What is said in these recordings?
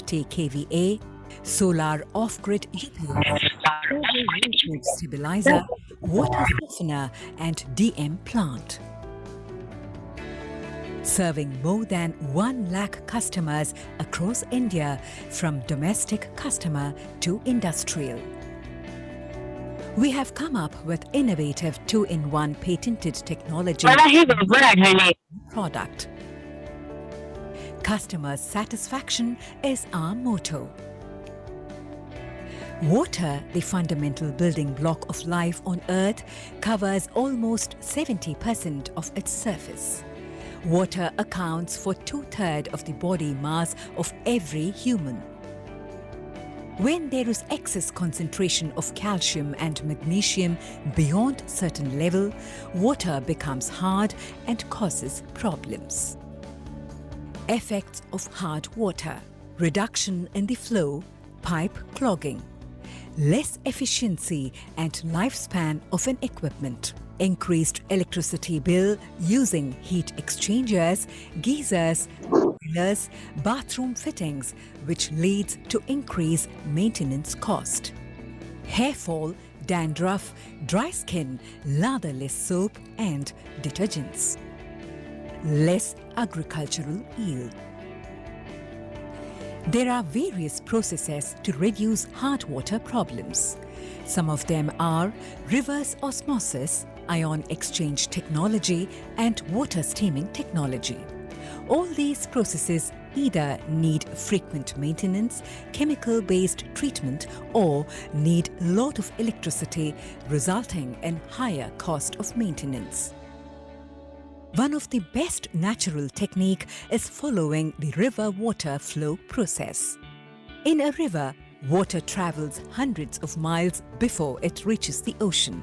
250 kVA, solar off-grid UPS, voltage stabilizer, water softener and DM plant. Serving more than 1 lakh customers across India, from domestic customer to industrial. We have come up with innovative 2-in-1 patented technology product. Customer satisfaction is our motto. Water, the fundamental building block of life on Earth, covers almost 70% of its surface. Water accounts for 2/3 of the body mass of every human. When there is excess concentration of calcium and magnesium beyond certain level, water becomes hard and causes problems. Effects of hard water: reduction in the flow, pipe clogging, less efficiency and lifespan of an equipment, increased electricity bill using heat exchangers, geysers, boilers, bathroom fittings, which leads to increased maintenance cost. Hair fall, dandruff, dry skin, latherless soap and detergents. Less agricultural yield. There are various processes to reduce hard water problems. Some of them are reverse osmosis, ion exchange technology and water steaming technology. All these processes either need frequent maintenance, chemical-based treatment or need a lot of electricity, resulting in higher cost of maintenance. One of the best natural technique is following the river water flow process. In a river, water travels hundreds of miles before it reaches the ocean.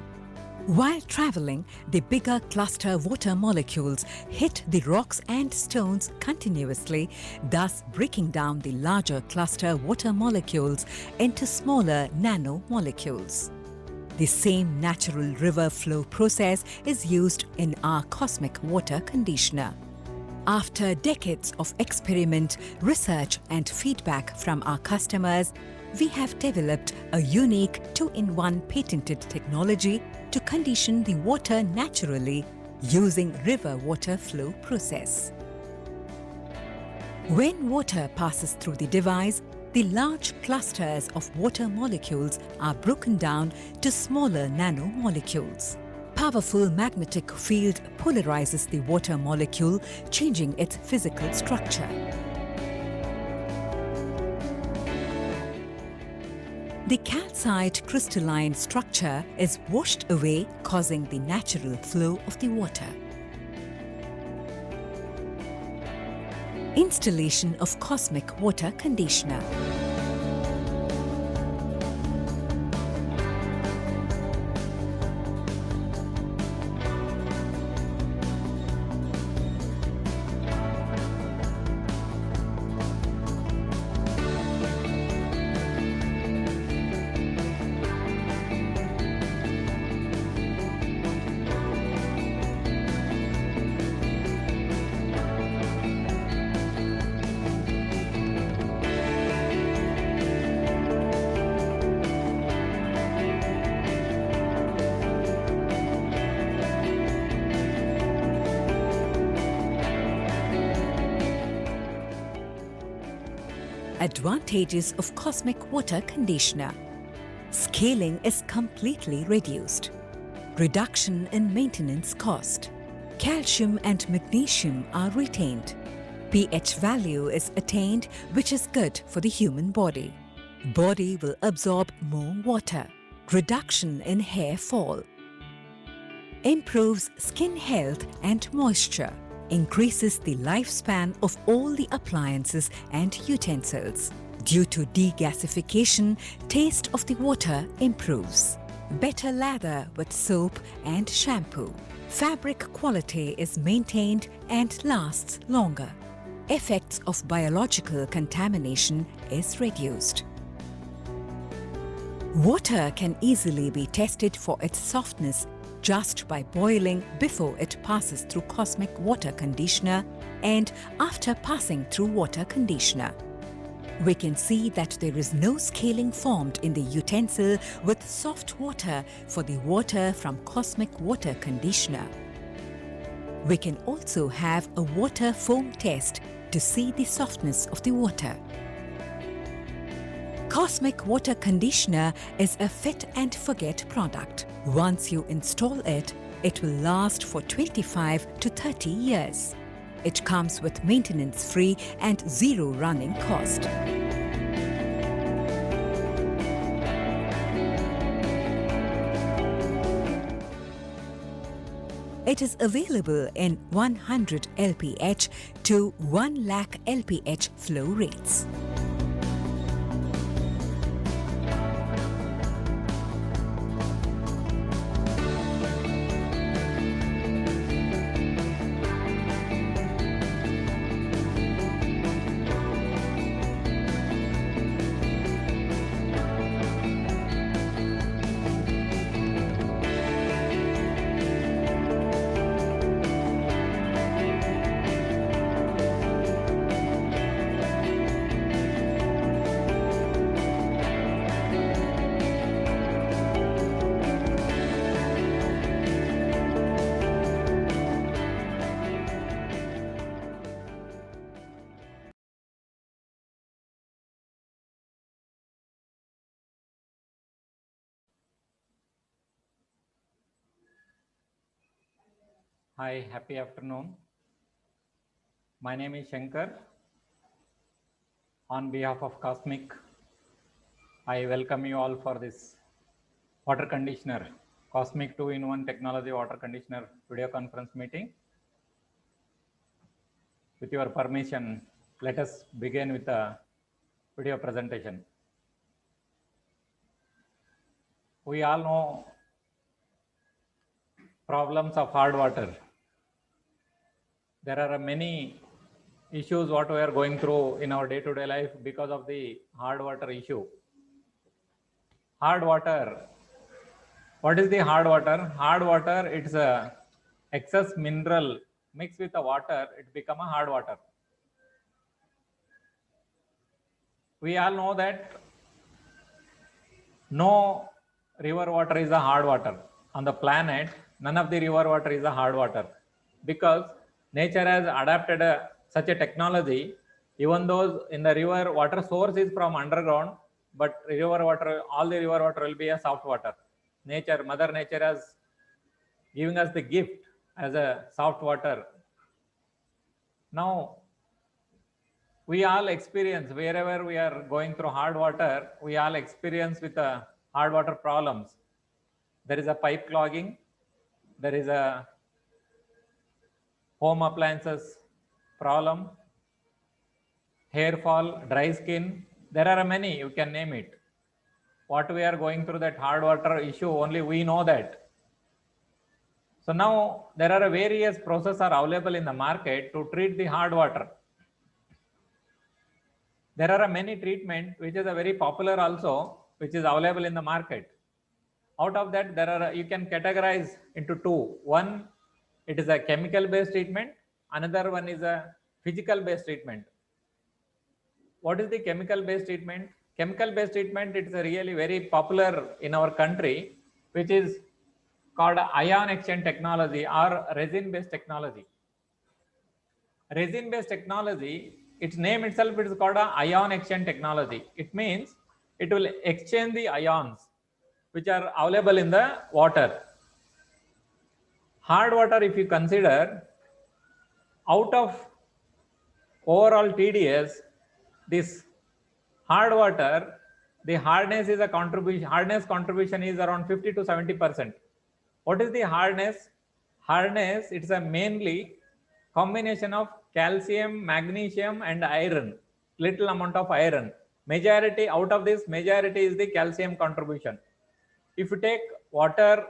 While traveling, the bigger cluster water molecules hit the rocks and stones continuously, thus breaking down the larger cluster water molecules into smaller nanomolecules. The same natural river flow process is used in our Cosmic Water Conditioner. After decades of experiment, research and feedback from our customers, we have developed a unique 2-in-1 patented technology to condition the water naturally using river water flow process. When water passes through the device, the large clusters of water molecules are broken down to smaller nanomolecules. Powerful magnetic field polarizes the water molecule, changing its physical structure. The calcite crystalline structure is washed away, causing the natural flow of the water. Installation of Cosmic Water Conditioner. Advantages of Cosmic Water Conditioner. Scaling is completely reduced. Reduction in maintenance cost. Calcium and magnesium are retained. pH value is attained, which is good for the human body. Body will absorb more water. Reduction in hair fall. Improves skin health and moisture. Increases the lifespan of all the appliances and utensils. Due to degasification, taste of the water improves. Better lather with soap and shampoo. Fabric quality is maintained and lasts longer. Effects of biological contamination is reduced. Water can easily be tested for its softness just by boiling before it passes through Cosmic Water Conditioner and after passing through water conditioner. We can see that there is no scaling formed in the utensil with soft water for the water from Cosmic Water Conditioner. We can also have a water foam test to see the softness of the water. Cosmic Water Conditioner is a fit and forget product. Once you install it, it will last for 25 to 30 years. It comes with maintenance-free and zero running cost. It is available in 100 LPH to 1 lakh LPH flow rates. Hi, happy afternoon. My name is Shankar. On behalf of Cosmic, I welcome you all for this water conditioner, Cosmic 2-in-1 technology water conditioner video conference meeting. With your permission, let us begin with a video presentation. We all know problems of hard water. There are many issues what we are going through in our day-to-day life because of the hard water issue. Hard water. What is the hard water? Hard water, it's a excess mineral mixed with the water, it become a hard water. We all know that no river water is a hard water. On the planet, none of the river water is a hard water because nature has adapted such a technology. Even though in the river water source is from underground, but river water, all the river water will be a soft water. Nature, Mother Nature has giving us the gift as a soft water. Now, we all experience wherever we are going through hard water, we all experience with hard water problems. There is a pipe clogging, there is a home appliances problem, hair fall, dry skin. There are many, you can name it. What we are going through that hard water issue, only we know that. So now there are various processes are available in the market to treat the hard water. There are many treatment which is a very popular also, which is available in the market. Out of that, there are, you can categorize into two. One, it is a chemical based treatment. Another one is a physical based treatment. What is the chemical based treatment? Chemical based treatment, it's a really very popular in our country, which is called ion exchange technology or resin based technology. Resin based technology, its name itself is called a ion exchange technology. It means it will exchange the ions which are available in the water. Hard water, if you consider, out of overall TDS, this hard water, the hardness is a contribution, hardness contribution is around 50 to 70%. What is the hardness? Hardness, it's a mainly combination of calcium, magnesium and iron, little amount of iron. Majority out of this, majority is the calcium contribution. If you take water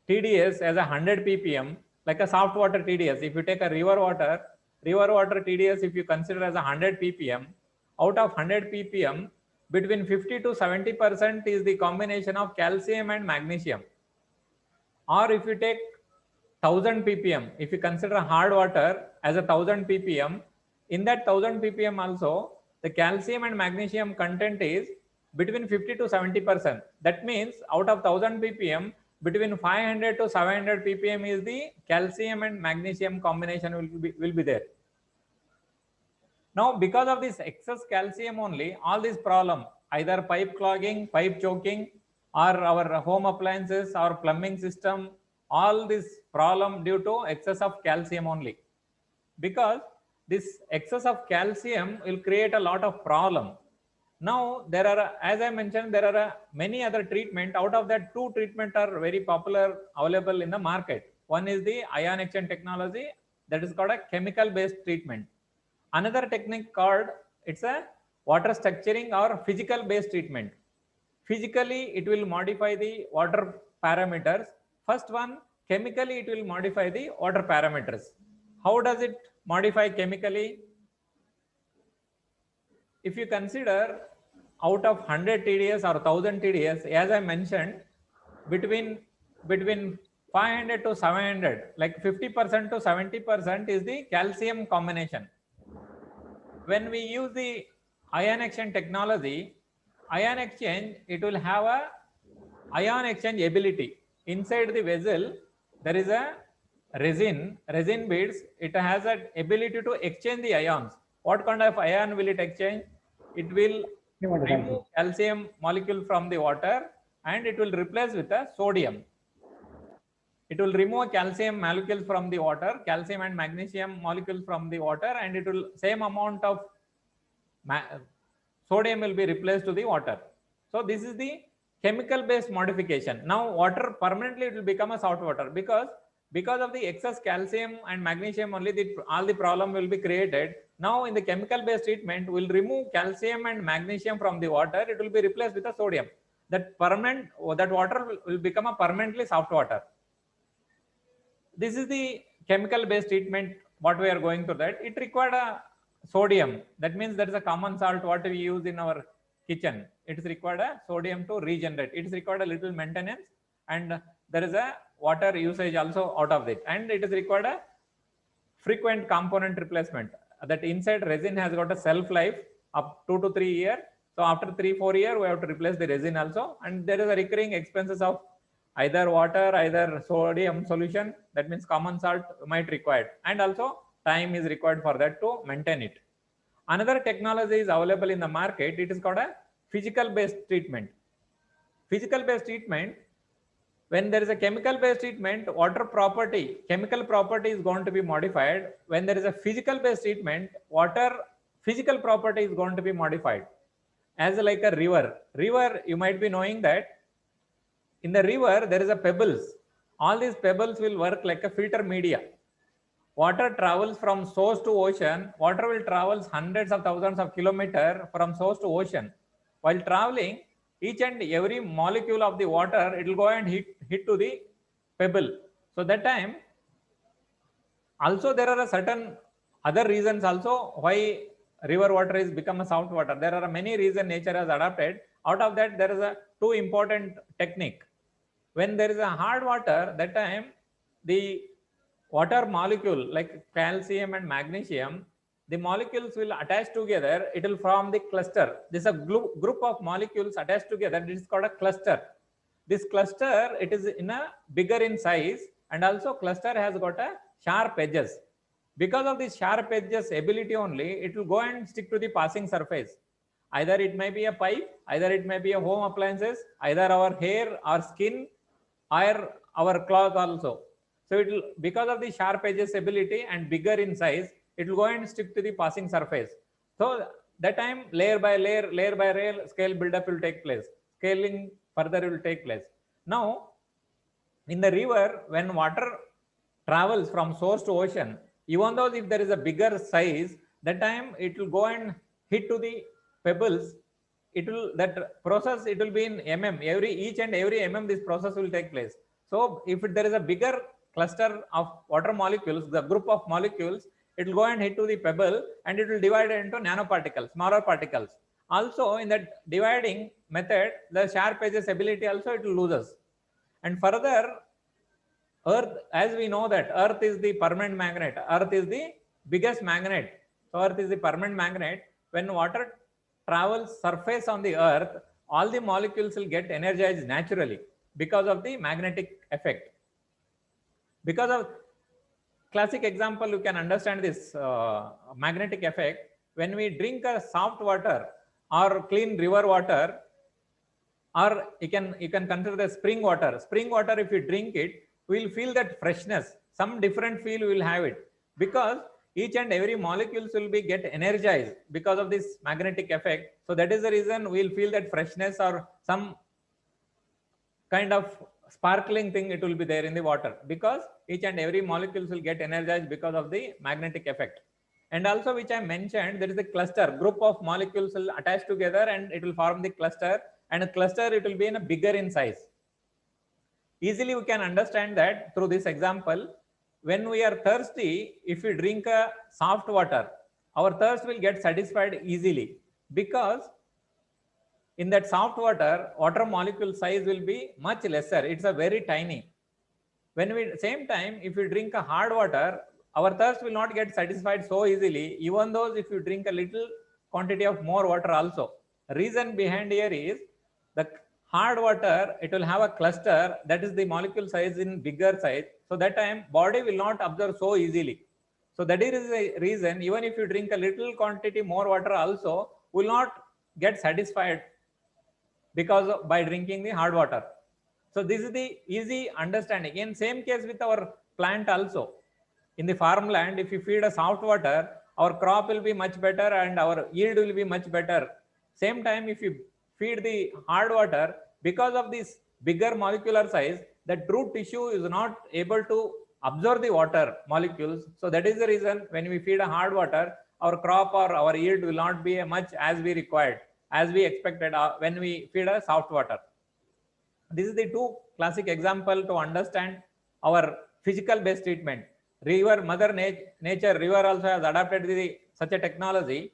TDS as a 100 ppm, like a soft water TDS, if you take a river water TDS, if you consider as a 100 ppm, out of 100 ppm, between 50 to 70% is the combination of calcium and magnesium. Or if you take 1000 ppm, if you consider hard water as a 1000 ppm, in that 1000 ppm also, the calcium and magnesium content is between 50 to 70%. That means out of 1000 ppm, between 500 to 700 ppm is the calcium and magnesium combination will be there. Now, because of this excess calcium only, all these problem, either pipe clogging, pipe choking, or our home appliances, our plumbing system, all this problem due to excess of calcium only. Because this excess of calcium will create a lot of problem. Now, there are, as I mentioned, there are many other treatment. Out of that, 2 treatment are very popular, available in the market. One is the ion exchange technology, that is called a chemical based treatment. Another technique called, it's a water structuring or physical based treatment. Physically, it will modify the water parameters. First one, chemically, it will modify the water parameters. How does it modify chemically? If you consider out of 100 TDS or 1000 TDS, as I mentioned, between 500 to 700, like 50% to 70% is the calcium combination. When we use the ion exchange technology, ion exchange, it will have a ion exchange ability. Inside the vessel, there is a resin beads. It has an ability to exchange the ions. What kind of ion will it exchange? It will remove calcium molecule from the water and it will replace with a sodium. It will remove calcium molecules from the water, calcium and magnesium molecules from the water, and it will same amount of sodium will be replaced to the water. So this is the chemical based modification. Now water permanently it will become a salt water because of the excess calcium and magnesium only all the problem will be created. Now in the chemical based treatment, will remove calcium and magnesium from the water, it will be replaced with a sodium. That water will become a permanently soft water. This is the chemical based treatment what we are going through. That it required a sodium. That means there is a common salt what we use in our kitchen. It is required a sodium to regenerate. It is required a little maintenance, and there is a water usage also out of it, and it is required a frequent component replacement. That inside resin has got a shelf life up 2 to 3 years. So after 3-4 years, we have to replace the resin also, and there is a recurring expenses of either water, either sodium solution. That means common salt might required, and also time is required for that to maintain it. Another technology is available in the market. It is called a physical based treatment. Physical based treatment, when there is a chemical based treatment, chemical property is going to be modified. When there is a physical based treatment, water physical property is going to be modified. As like a river, you might be knowing that in the river there is a pebbles. All these pebbles will work like a filter media. Water travels from source to ocean. Water will travel hundreds of thousands of kilometers from source to ocean. While traveling, each and every molecule of the water, it will go and hit to the pebble. So that time, also there are a certain other reasons also why river water is become a salt water. There are many reasons nature has adapted. Out of that, there is a 2 important technique. When there is a hard water, that time the water molecule like calcium and magnesium, the molecules will attach together. It will form the cluster. This is a group of molecules attached together. This is called a cluster. This cluster, it is in a bigger in size, and also cluster has got a sharp edges. Because of this sharp edges ability only, it will go and stick to the passing surface. Either it may be a pipe, either it may be a home appliances, either our hair or skin, or our cloth also. So it will, because of the sharp edges ability and bigger in size, it will go and stick to the passing surface. So that time layer by layer, scale buildup will take place. Scaling further will take place. Now, in the river, when water travels from source to ocean, even though if there is a bigger size, that time it will go and hit to the pebbles. It will, that process, it will be in each and every this process will take place. So if there is a bigger cluster of water molecules, the group of molecules, it will go and hit to the pebble, and it will divide into nanoparticles, smaller particles. Also in that dividing method, the sharp edges ability also it will loses. And further, Earth, as we know that Earth is the permanent magnet. Earth is the biggest magnet. So Earth is the permanent magnet. when water travels surface on the earth, all the molecules will get energized naturally because of the magnetic effect. Because of classic example, you can understand this magnetic effect. When we drink a soft water or clean river water, or you can consider the spring water. Spring water, if you drink it, we'll feel that freshness. Some different feel we will have it, because each and every molecules will be get energized because of this magnetic effect. So that is the reason we'll feel that freshness or some kind of sparkling thing it will be there in the water, because each and every molecules will get energized because of the magnetic effect. And also, which I mentioned, there is a cluster, group of molecules will attach together and it will form the cluster, and a cluster it will be in a bigger in size. Easily we can understand that through this example. When we are thirsty, if we drink a soft water, our thirst will get satisfied easily, because in that soft water, water molecule size will be much lesser. It's a very tiny. When we same time, if we drink a hard water, our thirst will not get satisfied so easily, even though if you drink a little quantity of more water also. Reason behind here is the hard water, it will have a cluster, that is the molecule size in bigger size. So that time body will not absorb so easily. So that is the reason, even if you drink a little quantity more water also, will not get satisfied because of, by drinking the hard water. So this is the easy understanding. In same case with our plant also. In the farmland, if you feed a soft water, our crop will be much better and our yield will be much better. Same time, if you feed the hard water, because of this bigger molecular size, the root tissue is not able to absorb the water molecules. So that is the reason when we feed a hard water, our crop or our yield will not be much as we required, as we expected when we feed a soft water. This is the two classic example to understand our physical based treatment. River, mother nature, river also has adapted such a technology.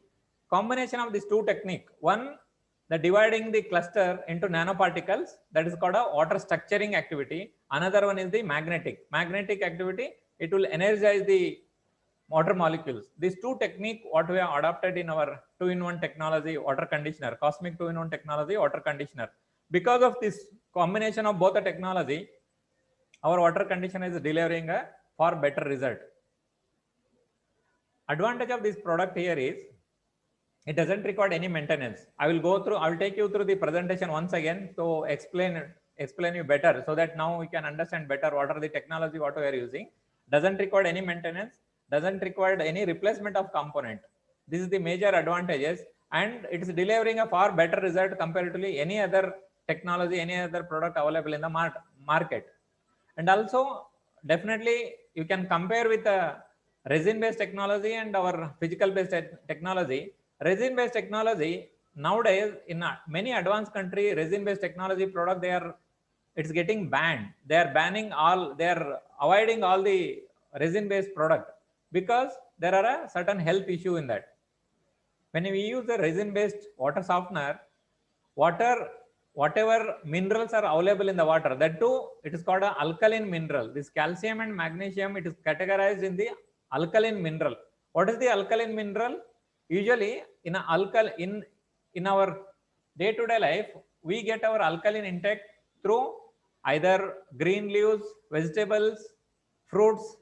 Combination of these two technique. One, the dividing the cluster into nanoparticles, that is called a water structuring activity. Another one is the magnetic activity. It will energize the water molecules. These two technique what we have adopted in our 2-in-1 technology water conditioner, cosmic 2-in-1 technology water conditioner. Because of this combination of both the technology, our water conditioner is delivering a far better result. Advantage of this product here is it doesn't require any maintenance. I will take you through the presentation once again to explain you better, so that now we can understand better what are the technology what we are using. Doesn't require any maintenance, doesn't require any replacement of component. This is the major advantages, and it is delivering a far better result comparatively any other technology, any other product available in the market. And also, definitely you can compare with a resin based technology and our physical based technology. Resin based technology nowadays in many advanced country, resin based technology product, it's getting banned. They are avoiding all the resin based product, because there are a certain health issue in that. When we use the resin based water softener, whatever minerals are available in the water, that too it is called an alkaline mineral. This calcium and magnesium, it is categorized in the alkaline mineral. What is the alkaline mineral? Usually in our day-to-day life, we get our alkaline intake through either green leaves, vegetables, fruits,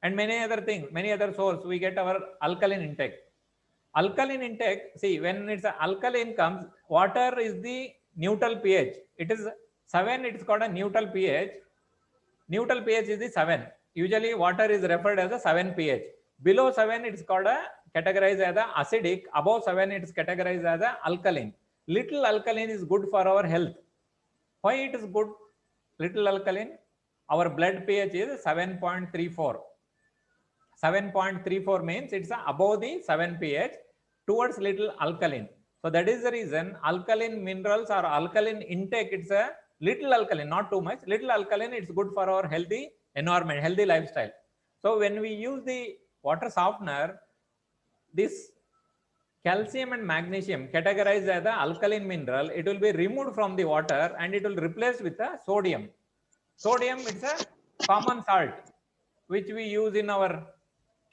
and many other things, many other sources. We get our alkaline intake. Alkaline intake, see, when it's alkaline comes, water is the neutral pH. It is 7, it is called a neutral pH. Neutral pH is the 7. Usually water is referred as a 7 pH. Below 7, it is called categorized as acidic. Above 7, it is categorized as alkaline. Little alkaline is good for our health. Why it is good? Little alkaline. Our blood pH is 7.34. 7.34 means it's above the 7 pH towards little alkaline. So that is the reason alkaline minerals or alkaline intake, it's a little alkaline, not too much. Little alkaline, it's good for our healthy environment, healthy lifestyle. So when we use the water softener, this calcium and magnesium categorized as the alkaline mineral, it will be removed from the water and it will replace with a sodium. Sodium, it's a common salt which we use in our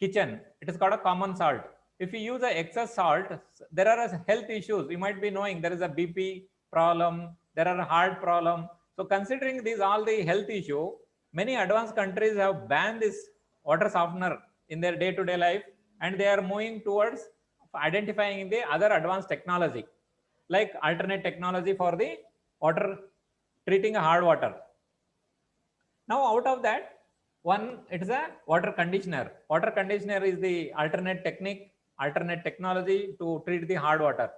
kitchen. It is called a common salt. if you use a excess salt, there are health issues. You might be knowing there is a BP problem, there are a heart problem. So considering these all the health issue, many advanced countries have banned this water softener in their day-to-day life, and they are moving towards identifying the other advanced technology, like alternate technology for the water, treating a hard water. Now, out of that, one, it is a water conditioner. Water conditioner is the alternate technique, alternate technology to treat the hard water.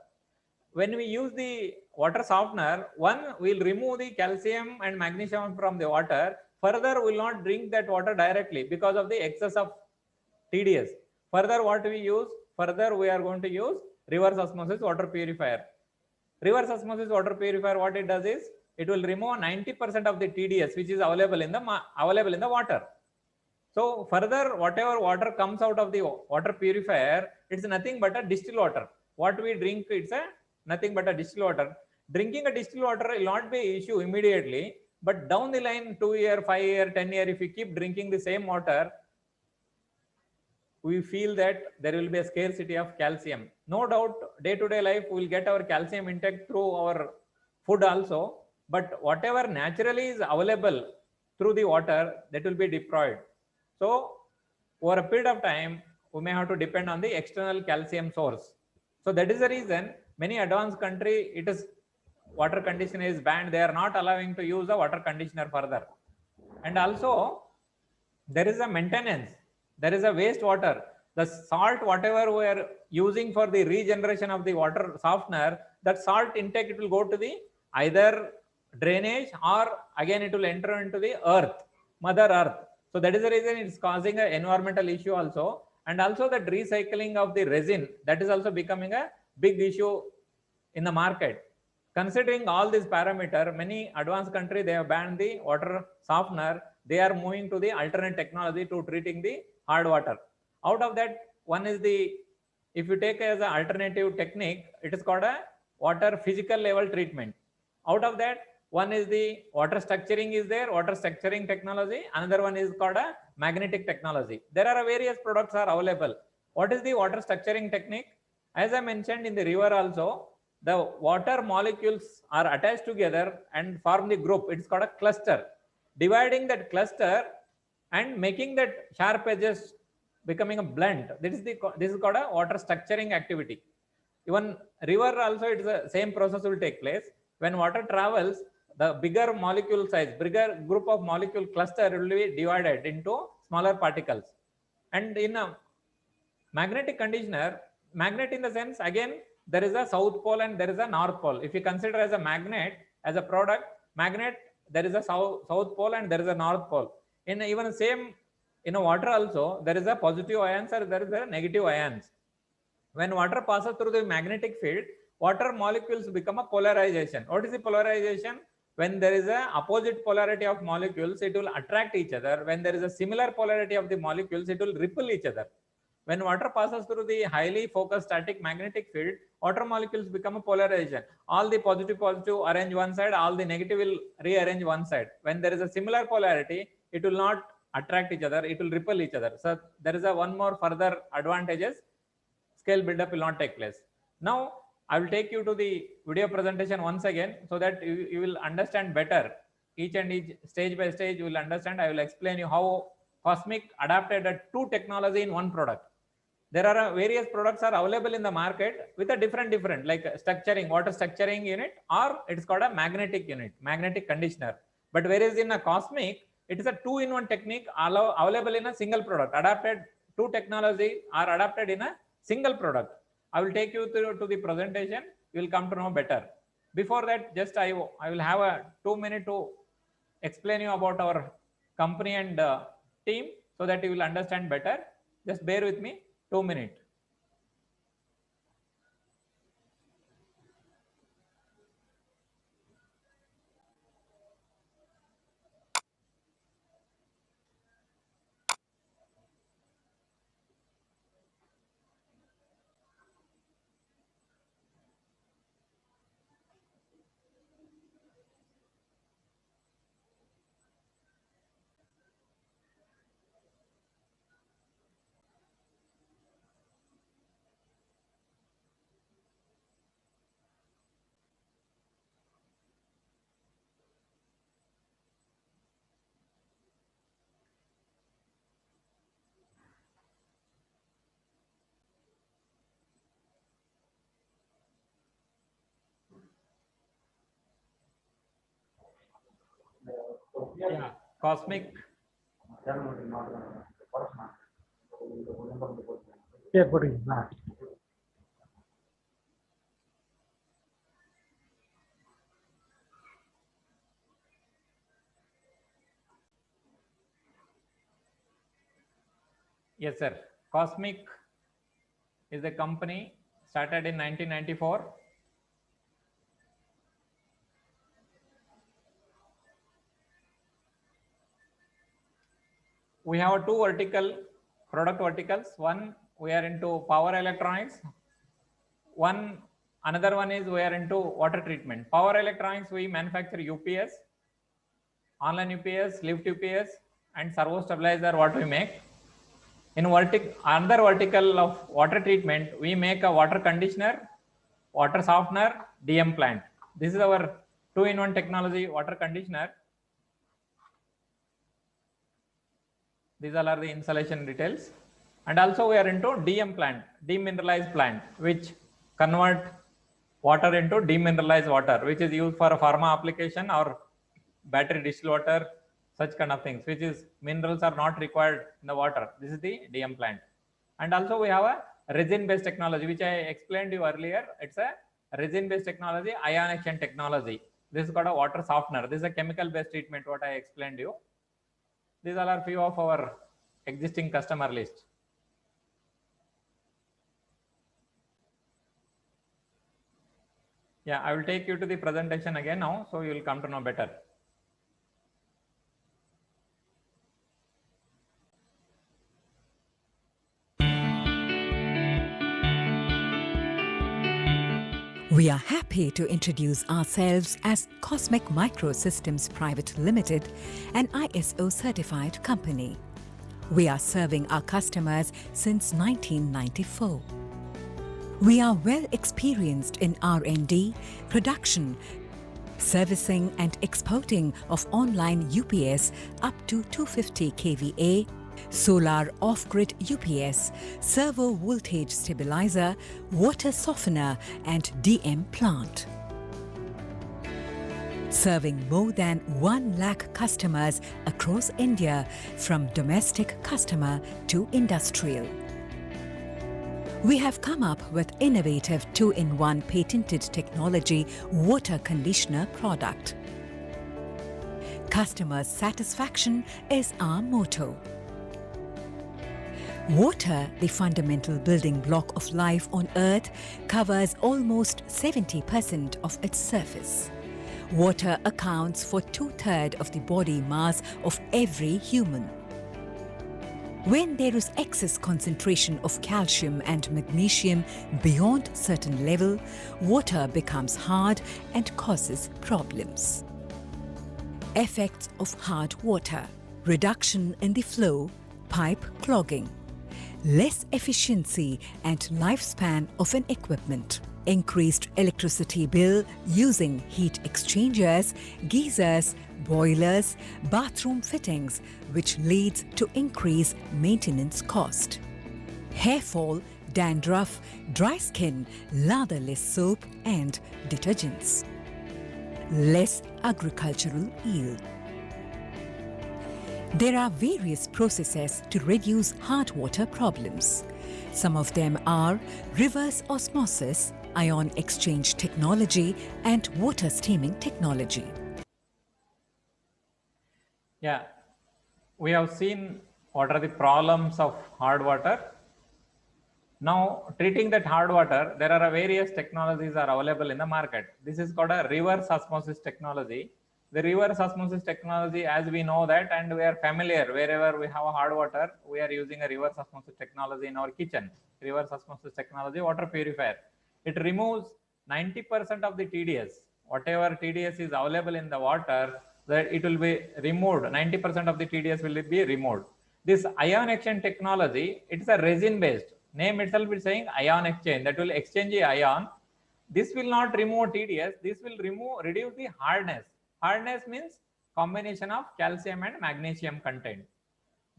When we use the water softener, one will remove the calcium and magnesium from the water. Further, we will not drink that water directly because of the excess of TDS. Further, what we use? Further, we are going to use reverse osmosis water purifier. Reverse osmosis water purifier, what it does is, it will remove 90% of the TDS which is available in the water. So further, whatever water comes out of the water purifier, it's nothing but a distilled water. What we drink, it's a nothing but a distilled water. Drinking a distilled water will not be an issue immediately, but down the line, 2 year, 5 year, 10 year, if you keep drinking the same water, we feel that there will be a scarcity of calcium. No doubt, day-to-day life, we will get our calcium intake through our food also, but whatever naturally is available through the water, that will be deprived. So, over a period of time, we may have to depend on the external calcium source. So that is the reason many advanced country, it is water conditioner is banned. They are not allowing to use the water conditioner further. And also, there is a maintenance, there is a wastewater, the salt whatever we are using for the regeneration of the water softener, that salt intake, it will go to the either drainage, or again it will enter into the earth, mother earth. So that is the reason it's causing an environmental issue also. And also that recycling of the resin, that is also becoming a big issue in the market. Considering all these parameters, many advanced countries, they have banned the water softener. They are moving to the alternate technology to treating the hard water. Out of that, one is the, if you take as an alternative technique, it is called a water physical level treatment. Out of that, one is the water structuring is there, water structuring technology. Another one is called a magnetic technology. There are various products are available. What is the water structuring technique? As I mentioned in the river also, the water molecules are attached together and form the group. It's called a cluster. Dividing that cluster and making that sharp edges becoming a blend. This is called a water structuring activity. Even river also, it's the same process will take place. When water travels, the bigger molecule size, bigger group of molecule cluster will be divided into smaller particles. And in a magnetic conditioner, magnet in the sense, again, there is a south pole and there is a north pole. If you consider as a magnet, as a product, magnet, there is a south pole and there is a north pole. In even same, in a water also, there is a positive ions or there is a negative ions. When water passes through the magnetic field, water molecules become a polarization. What is the polarization? When there is a opposite polarity of molecules, it will attract each other. When there is a similar polarity of the molecules, it will repel each other. When water passes through the highly focused static magnetic field, water molecules become a polarization. All the positive arrange one side, all the negative will rearrange one side. When there is a similar polarity, it will not attract each other, it will repel each other. So there is a one more further advantages, scale buildup will not take place. Now, I will take you to the video presentation once again so that you will understand better. Each and each stage by stage, you will understand. I will explain you how Cosmic adapted a two technology in one product. There are various products are available in the market with a different like structuring, water structuring unit, or it's called a magnetic unit, magnetic conditioner. But whereas in a Cosmic, it is a two-in-one technique available in a single product. Adapted two technology are adapted in a single product. I will take you through to the presentation. You will come to know better. Before that, just I will have a 2 minute to explain you about our company and team so that you will understand better. Just bear with me 2 minutes. Yeah, cosmic. Yes, sir. Cosmic is a company started in 1994. We have two product verticals. One, we are into power electronics. Another one is we are into water treatment. Power electronics, we manufacture UPS, online UPS, lift UPS, and servo stabilizer, what we make. In another vertical of water treatment, we make a water conditioner, water softener, DM plant. This is our two-in-one technology water conditioner. These all are the installation details. And also we are into DM plant, demineralized plant, which convert water into demineralized water, which is used for a pharma application or battery distilled water, such kind of things, which is minerals are not required in the water. This is the DM plant. And also we have a resin-based technology, which I explained to you earlier. It's a resin-based technology, ion exchange technology. This is called a water softener. This is a chemical-based treatment, what I explained to you. These all are few of our existing customer list. Yeah, I will take you to the presentation again now, so you will come to know better. We are happy to introduce ourselves as Cosmic Microsystems Private Limited, an ISO certified company. We are serving our customers since 1994. We are well experienced in R&D, production, servicing and exporting of online UPS up to 250 kVA, solar off-grid UPS, servo voltage stabilizer, water softener and DM plant. Serving more than 1 lakh customers across India, from domestic customer to industrial. We have come up with innovative two-in-one patented technology water conditioner product. Customer satisfaction is our motto. Water, the fundamental building block of life on Earth, covers almost 70% of its surface. Water accounts for 2/3 of the body mass of every human. When there is excess concentration of calcium and magnesium beyond certain level, water becomes hard and causes problems. Effects of hard water: reduction in the flow, pipe clogging, less efficiency and lifespan of an equipment, increased electricity bill using heat exchangers, geysers, boilers, bathroom fittings, which leads to increased maintenance cost, hair fall, dandruff, dry skin, latherless soap and detergents, less agricultural yield. There are various processes to reduce hard water problems. Some of them are reverse osmosis, ion exchange technology, and water steaming technology. Yeah, we have seen what are the problems of hard water. Now, treating that hard water, there are various technologies are available in the market. This is called a reverse osmosis technology. The reverse osmosis technology, as we know that, and we are familiar, wherever we have hard water, we are using a reverse osmosis technology in our kitchen. Reverse osmosis technology, water purifier. It removes 90% of the TDS. Whatever TDS is available in the water, that it will be removed. 90% of the TDS will be removed. This ion exchange technology, it is a resin based. Name itself is saying ion exchange, that will exchange the ion. This will not remove TDS, this will reduce the hardness. Hardness means combination of calcium and magnesium content.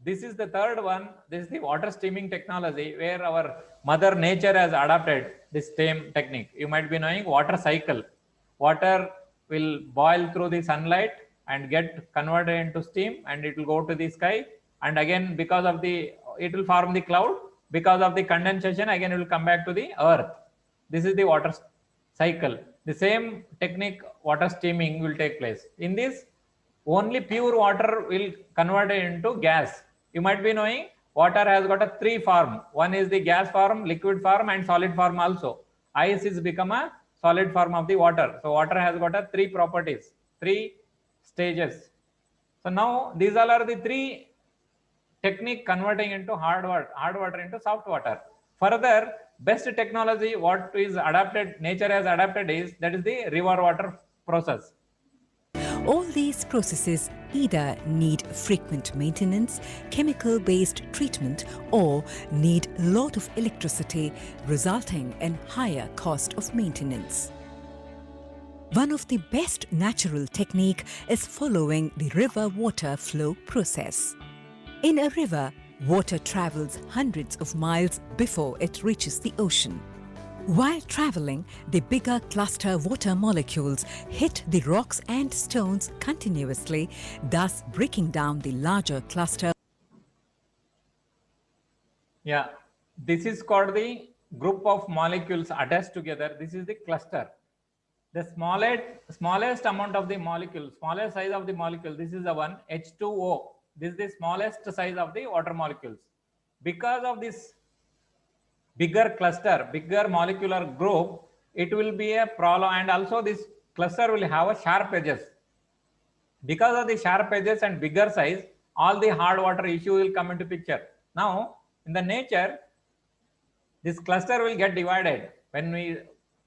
This is the third one. This is the water steaming technology, where our mother nature has adopted this same technique. You might be knowing water cycle. Water will boil through the sunlight and get converted into steam, and it will go to the sky, and again because of the, it will form the cloud. Because of the condensation, again it will come back to the earth. This is the water cycle. The same technique, water steaming, will take place. In this, only pure water will convert it into gas. You might be knowing water has got a three form. One is the gas form, liquid form, and solid form also. Ice is become a solid form of the water. So water has got a three properties, three stages. So now these all are the three technique converting into hard water into soft water. Further, best technology what is adapted, nature has adapted is, that is the river water process. All these processes either need frequent maintenance, chemical-based treatment, or need a lot of electricity, resulting in higher cost of maintenance. One of the best natural technique is following the river water flow process. In a river, water travels hundreds of miles before it reaches the ocean. While traveling, the bigger cluster water molecules hit the rocks and stones continuously, thus breaking down the larger cluster. Yeah, this is called the group of molecules attached together. This is the cluster. The smallest amount of the molecule, smallest size of the molecule, this is the one, H2O. This is the smallest size of the water molecules. Because of this bigger cluster, bigger molecular group, it will be a problem, and also this cluster will have a sharp edges. Because of the sharp edges and bigger size, all the hard water issue will come into picture. Now, in the nature, this cluster will get divided. When we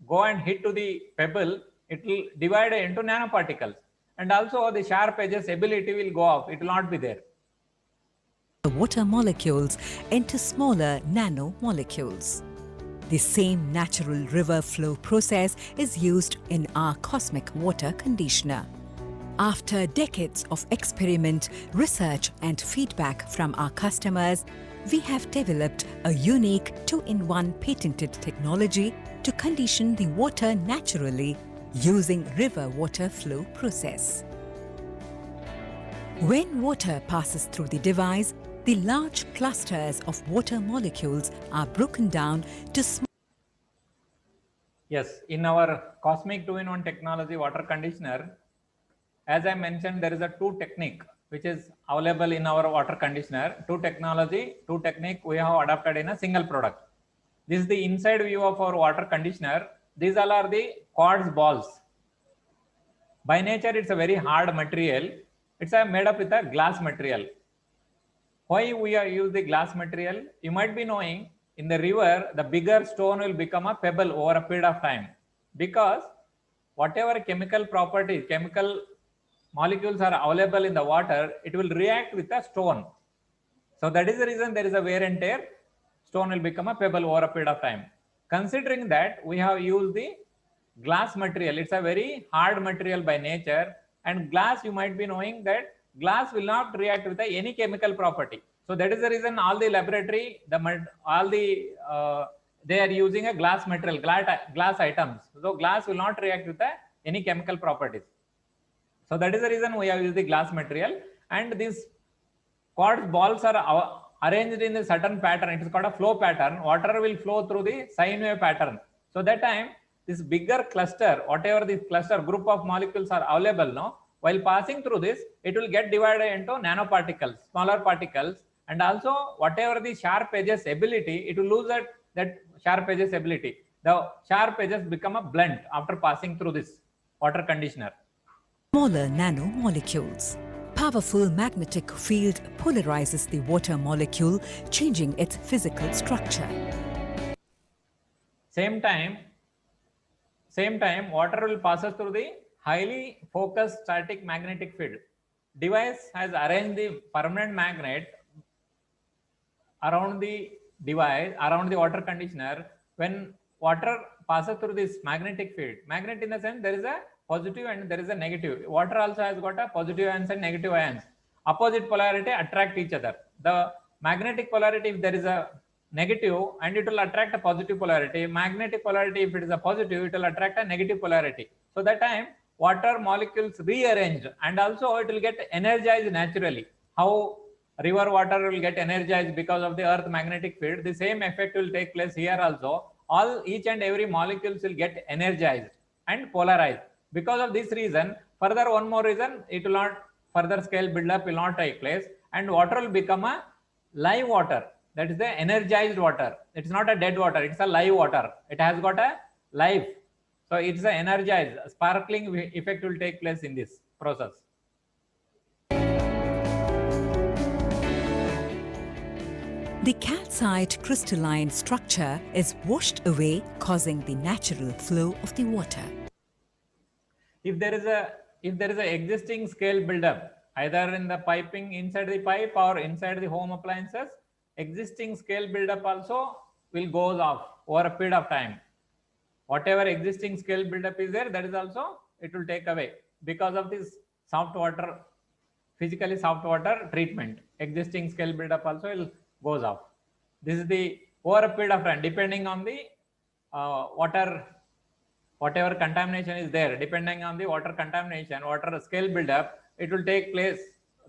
go and hit to the pebble, it will divide into nanoparticles. And also the sharp edges ability will go off. It will not be there. The water molecules into smaller nanomolecules. The same natural river flow process is used in our cosmic water conditioner. After decades of experiment, research and feedback from our customers, we have developed a unique 2-in-1 patented technology to condition the water naturally using river water flow process. When water passes through the device, the large clusters of water molecules are broken down to small. Yes, in our cosmic 2-in-1 technology water conditioner, as I mentioned, there is a two technique which is available in our water conditioner. Two technique we have adapted in a single product. This is the inside view of our water conditioner. These all are the quartz balls. By nature, it's a very hard material. It's made up with a glass material. Why we are use the glass material? You might be knowing, in the river, the bigger stone will become a pebble over a period of time, because whatever chemical properties, chemical molecules are available in the water, it will react with a stone. So that is the reason there is a wear and tear. Stone will become a pebble over a period of time. Considering that, we have used the glass material. It's a very hard material by nature, and glass, you might be knowing that glass will not react with any chemical property. So that is the reason all the laboratory, they are using a glass material, glass items. So glass will not react with any chemical properties. So that is the reason we have used the glass material, and these quartz balls are arranged in a certain pattern. It is called a flow pattern. Water will flow through the sine wave pattern. So that time, this bigger cluster, whatever this cluster group of molecules are available now, while passing through this, it will get divided into nanoparticles, smaller particles, and also whatever the sharp edges ability, it will lose that sharp edges ability. The sharp edges become a blunt after passing through this water conditioner. Smaller nanomolecules. Powerful magnetic field polarizes the water molecule, changing its physical structure. Same time, water will pass through the highly focused static magnetic field. Device has arranged the permanent magnet around the device, around the water conditioner. When water passes through this magnetic field, magnet in the sense there is a positive and there is a negative. Water also has got a positive ions and negative ions. Opposite polarity attract each other. The magnetic polarity, if there is a negative, and it will attract a positive polarity. Magnetic polarity, if it is a positive, it will attract a negative polarity. So that time, water molecules rearranged, and also it will get energized naturally. How river water will get energized because of the earth magnetic field, the same effect will take place here also. Each and every molecules will get energized and polarized. Because of this reason, further one more reason, it will not further scale buildup will not take place, and water will become a live water. That is the energized water. It's not a dead water, it's a live water. It has got a life. So it's an energized, sparkling effect will take place in this process. The calcite crystalline structure is washed away, causing the natural flow of the water. If there is a existing scale buildup, either in the piping inside the pipe or inside the home appliances, existing scale buildup also will goes off over a period of time. Whatever existing scale buildup is there, that is also it will take away because of this soft water, physically soft water treatment. Existing scale buildup also will goes off. This is the over a period of time, depending on the whatever contamination is there, depending on the water contamination, water scale buildup, it will take place.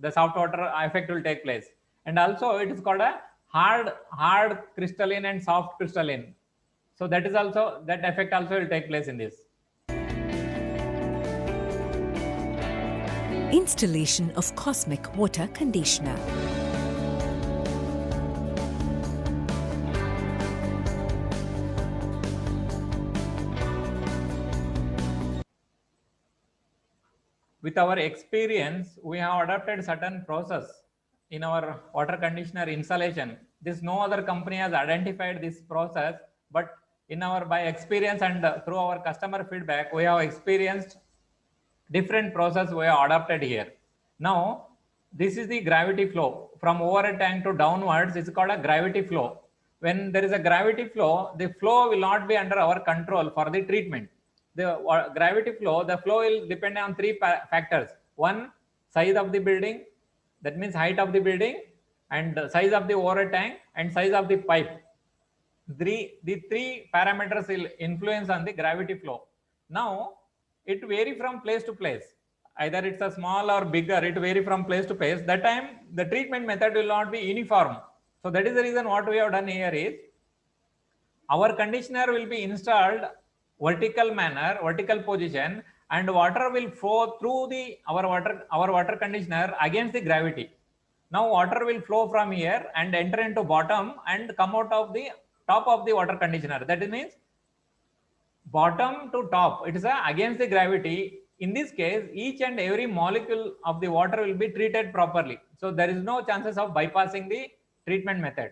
The soft water effect will take place, and also it is called a hard crystalline and soft crystalline. So that is also, that effect also will take place in this. Installation of Cosmic Water Conditioner. With our experience, we have adopted certain process in our water conditioner installation. This no other company has identified this process, but in our by experience and through our customer feedback, we have experienced different process we have adopted here. Now, this is the gravity flow from over a tank to downwards. It's called a gravity flow. When there is a gravity flow, the flow will not be under our control for the treatment. The gravity flow, the flow will depend on three factors. One, size of the building, that means height of the building, and size of the over tank, and size of the pipe. The three parameters will influence on the gravity flow. Now, it vary from place to place. Either it's a small or bigger, it vary from place to place. That time, the treatment method will not be uniform. So that is the reason what we have done here is, our conditioner will be installed vertical manner, vertical position, and water will flow through our water conditioner against the gravity. Now water will flow from here and enter into bottom and come out of the top of the water conditioner. That means bottom to top, it is against the gravity. In this case, each and every molecule of the water will be treated properly. So there is no chances of bypassing the treatment method.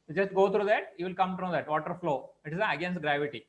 You just go through that, you will come to know that water flow, it is against gravity.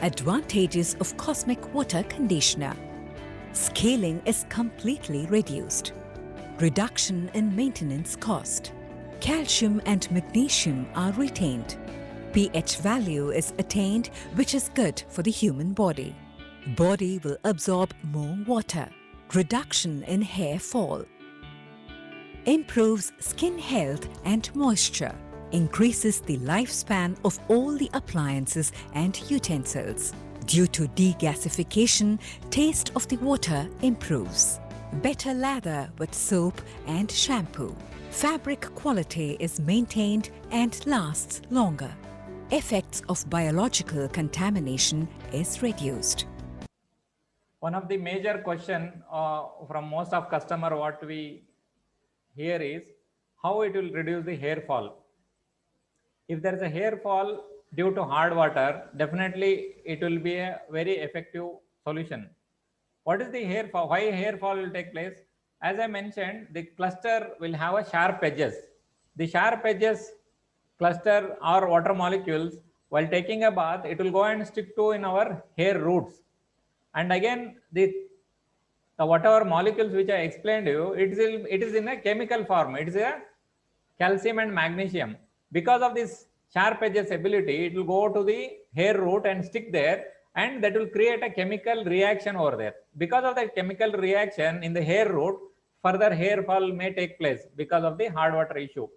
Advantages of Cosmic Water Conditioner. Scaling is completely reduced. Reduction in maintenance cost. Calcium and magnesium are retained. pH value is attained, which is good for the human body. Body will absorb more water. Reduction in hair fall. Improves skin health and moisture. Increases the lifespan of all the appliances and utensils. Due to degasification, taste of the water improves. Better lather with soap and shampoo. Fabric quality is maintained and lasts longer. Effects of biological contamination is reduced. One of the major question from most of customer what we hear is how it will reduce the hair fall. If there is a hair fall due to hard water, definitely it will be a very effective solution. What is the hair fall? Why hair fall will take place? As I mentioned, the cluster will have a sharp edges. The sharp edges cluster or water molecules while taking a bath, it will go and stick to in our hair roots. And again, the whatever molecules which I explained to you, it is in a chemical form. It is a calcium and magnesium. Because of this sharp edges ability, it will go to the hair root and stick there, and that will create a chemical reaction over there. Because of that chemical reaction in the hair root, further hair fall may take place because of the hard water issue.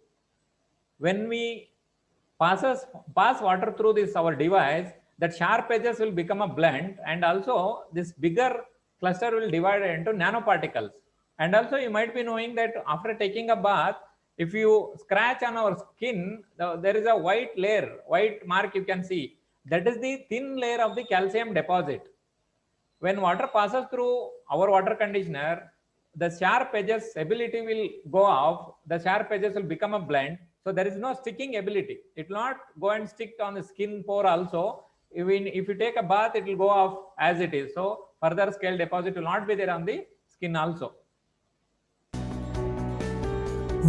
When we pass water through this our device, that sharp edges will become a blend, and also this bigger cluster will divide into nanoparticles. And also you might be knowing that after taking a bath, if you scratch on our skin, there is a white layer, white mark you can see. That is the thin layer of the calcium deposit. When water passes through our water conditioner, the sharp edges ability will go off, the sharp edges will become a blend. So there is no sticking ability. It will not go and stick on the skin pore also. Even if you take a bath, it will go off as it is. So further scale deposit will not be there on the skin also.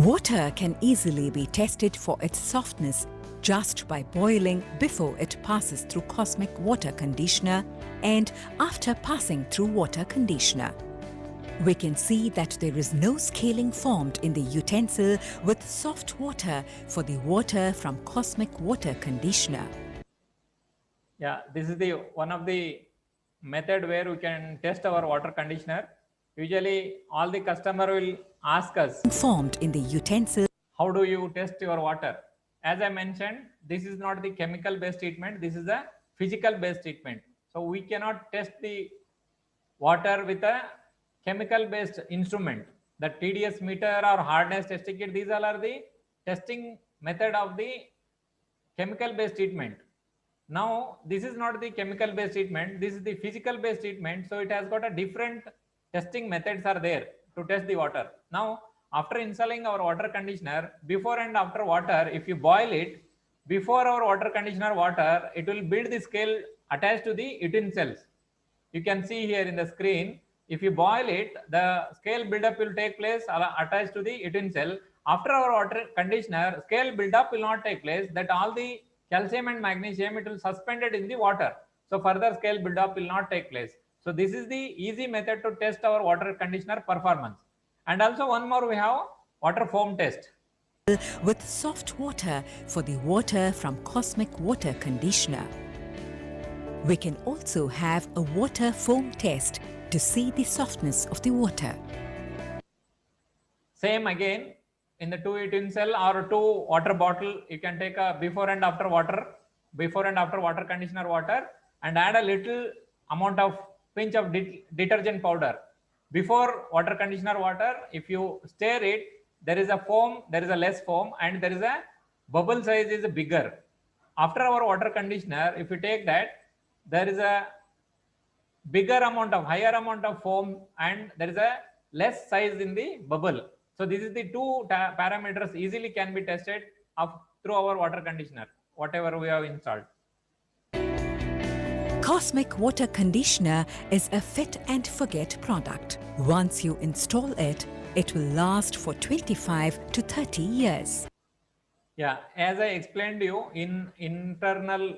Water can easily be tested for its softness just by boiling before it passes through Cosmic Water Conditioner and after passing through water conditioner. We can see that there is no scaling formed in the utensil with soft water for the water from Cosmic Water Conditioner. Yeah, this is the one of the method where we can test our water conditioner. Usually all the customer will ask us, Formed in the utensil. how do you test your water? As I mentioned, this is not the chemical based treatment, this is a physical based treatment. So we cannot test the water with a chemical based instrument. The TDS meter or hardness testing kit, these all are the testing method of the chemical based treatment. Now this is not the chemical based treatment, this is the physical based treatment. So it has got a different testing methods are there to test the water. Now after installing our water conditioner, before and after water, if you boil it, before our water conditioner water, it will build the scale attached to the utensils. You can see here in the screen, if you boil it, the scale buildup will take place attached to the utensil. After our water conditioner, scale buildup will not take place, that all the calcium and magnesium, it will suspended in the water. So further scale buildup will not take place. So this is the easy method to test our water conditioner performance. And also one more, we have water foam test. With soft water for the water from Cosmic Water Conditioner. We can also have a water foam test to see the softness of the water. Same again, in the 2 utensil or 2 water bottle, you can take a before and after water conditioner water, and add a little amount of pinch of detergent powder. Before water conditioner water, if you stir it, there is a foam, there is a less foam, and there is a bubble size is bigger. After our water conditioner, if you take that, there is a bigger amount of, higher amount of foam, and there is a less size in the bubble. So this is the 2 parameters easily can be tested through our water conditioner, whatever we have installed. Cosmic Water Conditioner is a fit and forget product. Once you install it, it will last for 25 to 30 years. Yeah, as I explained to you, in internal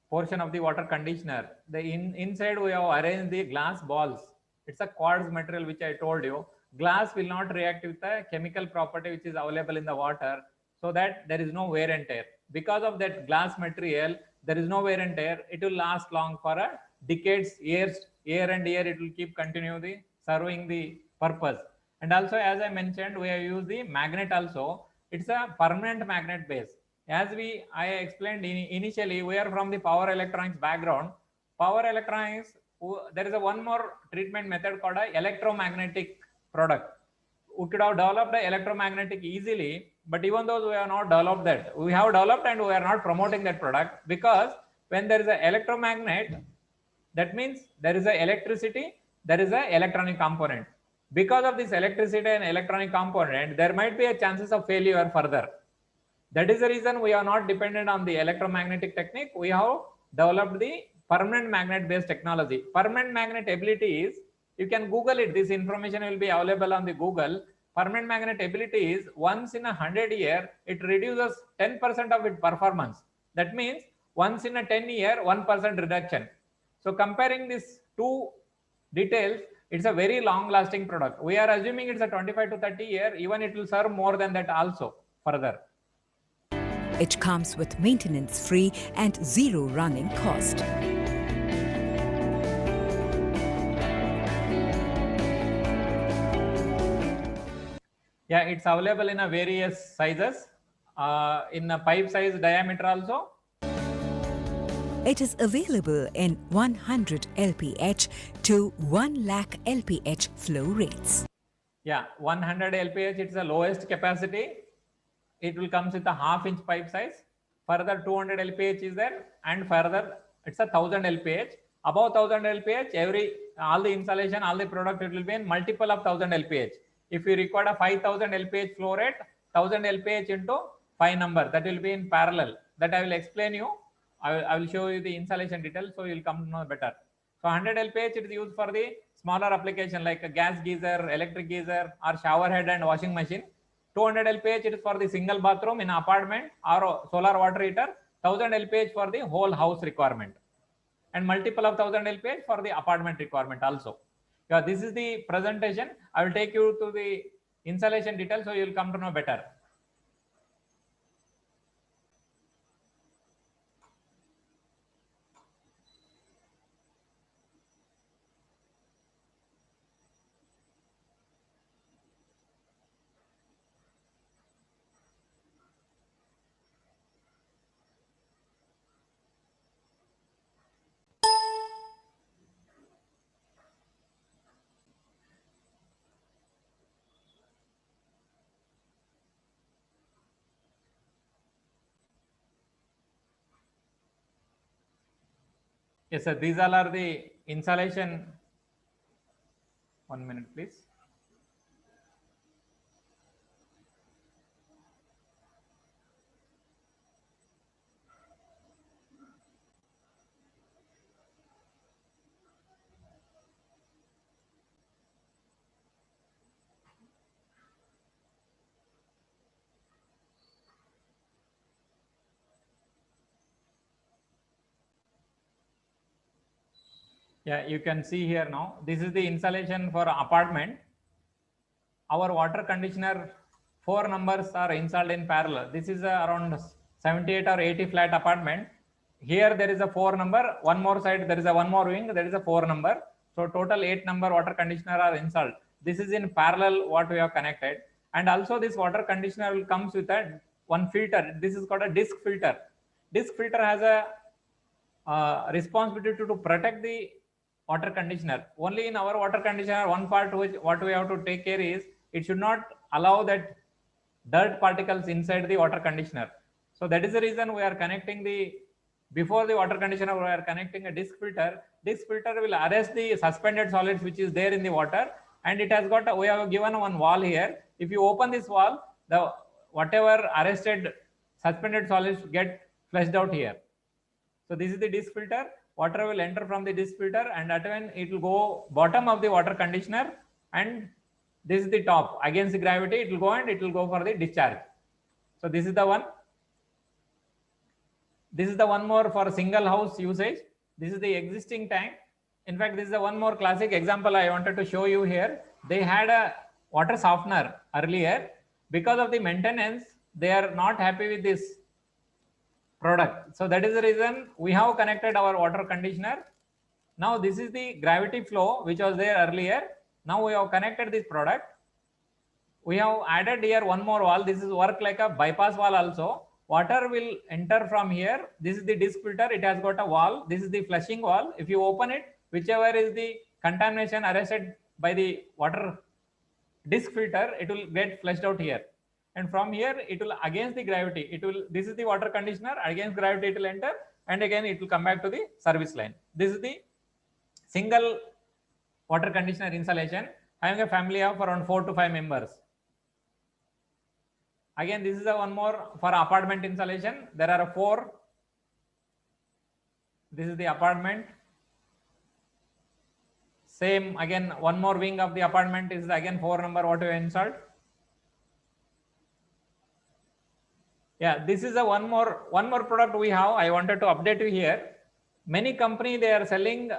portion of the water conditioner, the inside we have arranged the glass balls. It's a quartz material which I told you. Glass will not react with the chemical property which is available in the water, so that there is no wear and tear. Because of that glass material, there is no wear and tear. It will last long for a decades, years, year and year. It will keep continue the serving the purpose. And also, as I mentioned, we have used the magnet also. It's a permanent magnet base. As I explained initially, we are from the power electronics background. Power electronics, there is one more treatment method called a electromagnetic product. We could have developed the electromagnetic easily, but even though we have not developed that, we have developed and we are not promoting that product, because when there is an electromagnet, that means there is a electricity, there is a electronic component. Because of this electricity and electronic component, there might be a chances of failure further. That is the reason we are not dependent on the electromagnetic technique. We have developed the permanent magnet based technology. Permanent magnet ability is, you can Google it, this information will be available on the Google. Permanent magnet ability is once in 100 years, it reduces 10% of its performance. That means once in a 10-year 1% reduction. So comparing these two details, it's a very long lasting product. We are assuming it's a 25 to 30 year, even it will serve more than that also further. It comes with maintenance free and zero running cost. Yeah, it's available in a various sizes, in a pipe size diameter also. It is available in 100 LPH to 1 lakh LPH flow rates. Yeah, 100 LPH, it's the lowest capacity. It will comes with a half-inch pipe size. Further 200 LPH is there, and further it's a 1000 LPH. Above 1000 LPH, all the installation, all the product, it will be in multiple of 1000 LPH. If you require a 5000 LPH flow rate, 1000 LPH into 5 number, that will be in parallel. That I will explain you. I will show you the installation details, so you will come to know better. So 100 LPH, it is used for the smaller application like a gas geyser, electric geyser, or shower head and washing machine. 200 LPH, it is for the single bathroom in apartment or solar water heater. 1000 LPH for the whole house requirement, and multiple of 1000 LPH for the apartment requirement also. Yeah, this is the presentation. I will take you to the installation details, so you will come to know better. Yes, sir. These all are the installation. 1 minute, please. Yeah, you can see here now. This is the installation for apartment. Our water conditioner, 4 numbers are installed in parallel. This is around 78 or 80 flat apartment. Here there is a 4 number. One more side there is a one more wing. There is a 4 number. So total 8 number water conditioner are installed. This is in parallel what we have connected. And also this water conditioner will comes with a one filter. This is called a disc filter. Disc filter has a responsibility to protect the water conditioner. Only in our water conditioner, one part which what we have to take care is it should not allow that dirt particles inside the water conditioner. So that is the reason we are connecting before the water conditioner, we are connecting a disc filter. Disc filter will arrest the suspended solids which is there in the water, and it has got we have given one wall here. If you open this wall, the whatever arrested suspended solids get flushed out here. So this is the disc filter. Water will enter from the disc filter, and that when it will go bottom of the water conditioner, and this is the top. Against the gravity, it will go and it will go for the discharge. So this is the one. This is the one more for single house usage. This is the existing tank. In fact, this is the one more classic example I wanted to show you here. They had a water softener earlier. Because of the maintenance, they are not happy with this product. So that is the reason we have connected our water conditioner. Now this is the gravity flow which was there earlier. Now we have connected this product. We have added here one more wall. This is work like a bypass wall also. Water will enter from here. This is the disc filter. It has got a wall. This is the flushing wall. If you open it, whichever is the contamination arrested by the water disc filter, it will get flushed out here. And from here, it will against the gravity. This is the water conditioner. Against gravity, it will enter, and again it will come back to the service line. This is the single water conditioner installation having a family of around 4 to 5 members. Again, this is a one more for apartment installation. There are 4. This is the apartment. Same again, one more wing of the apartment is again 4 number what we installed. Yeah, this is a one more product we have. I wanted to update you here. Many company they are selling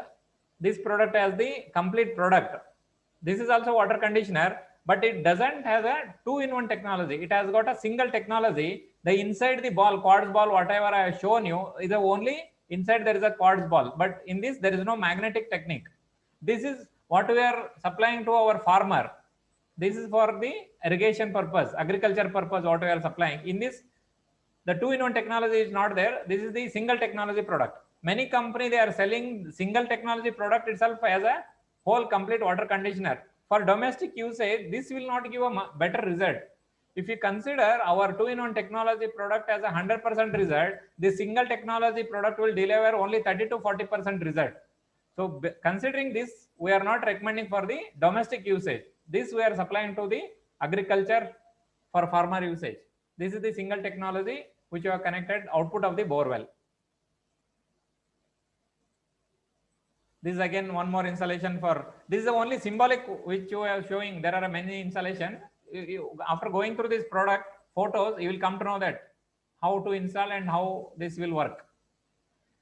this product as the complete product. This is also water conditioner, but it doesn't have a two-in-one technology. It has got a single technology. The inside the ball, quartz ball, whatever I have shown you, is only inside there is a quartz ball. But in this there is no magnetic technique. This is what we are supplying to our farmer. This is for the irrigation purpose, agriculture purpose, what we are supplying. In this, the two-in-one technology is not there. This is the single technology product. Many company they are selling single technology product itself as a whole complete water conditioner. For domestic usage, this will not give a better result. If you consider our two-in-one technology product as a 100% result, the single technology product will deliver only 30 to 40% result. So considering this, we are not recommending for the domestic usage. This we are supplying to the agriculture for farmer usage. This is the single technology which you have connected output of the bore well. This is again one more installation for, this is the only symbolic which you are showing. There are many installation. After going through this product photos, you will come to know that how to install and how this will work.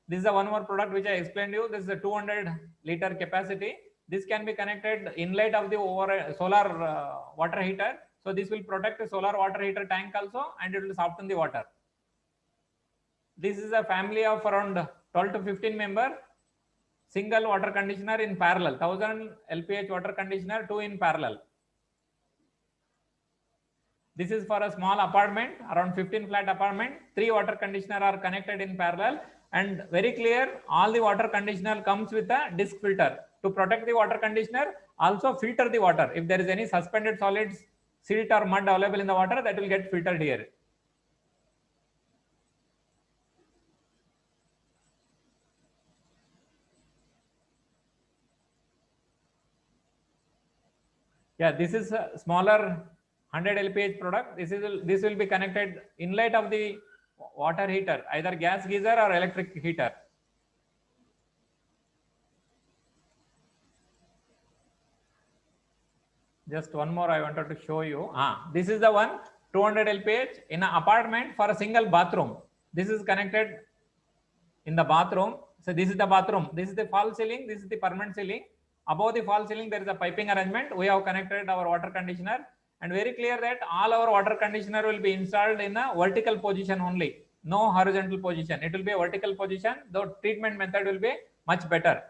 This is the one more product which I explained you. This is a 200-liter capacity. This can be connected inlet of the solar water heater. So this will protect the solar water heater tank also, and it will soften the water. This is a family of around 12 to 15 member, single water conditioner in parallel, 1000 LPH water conditioner, 2 in parallel. This is for a small apartment, around 15 flat apartment, 3 water conditioner are connected in parallel, and very clear, all the water conditioner comes with a disc filter to protect the water conditioner, also filter the water. If there is any suspended solids, silt or mud available in the water, that will get filtered here. Yeah, this is a smaller 100 LPH product. This will be connected inlet of the water heater, either gas geyser or electric heater. Just one more I wanted to show you. This is the one 200 LPH in an apartment for a single bathroom. This is connected in the bathroom. So this is the bathroom. This is the false ceiling. This is the permanent ceiling. Above the false ceiling, there is a piping arrangement. We have connected our water conditioner, and very clear that all our water conditioner will be installed in a vertical position only, no horizontal position. It will be a vertical position. The treatment method will be much better.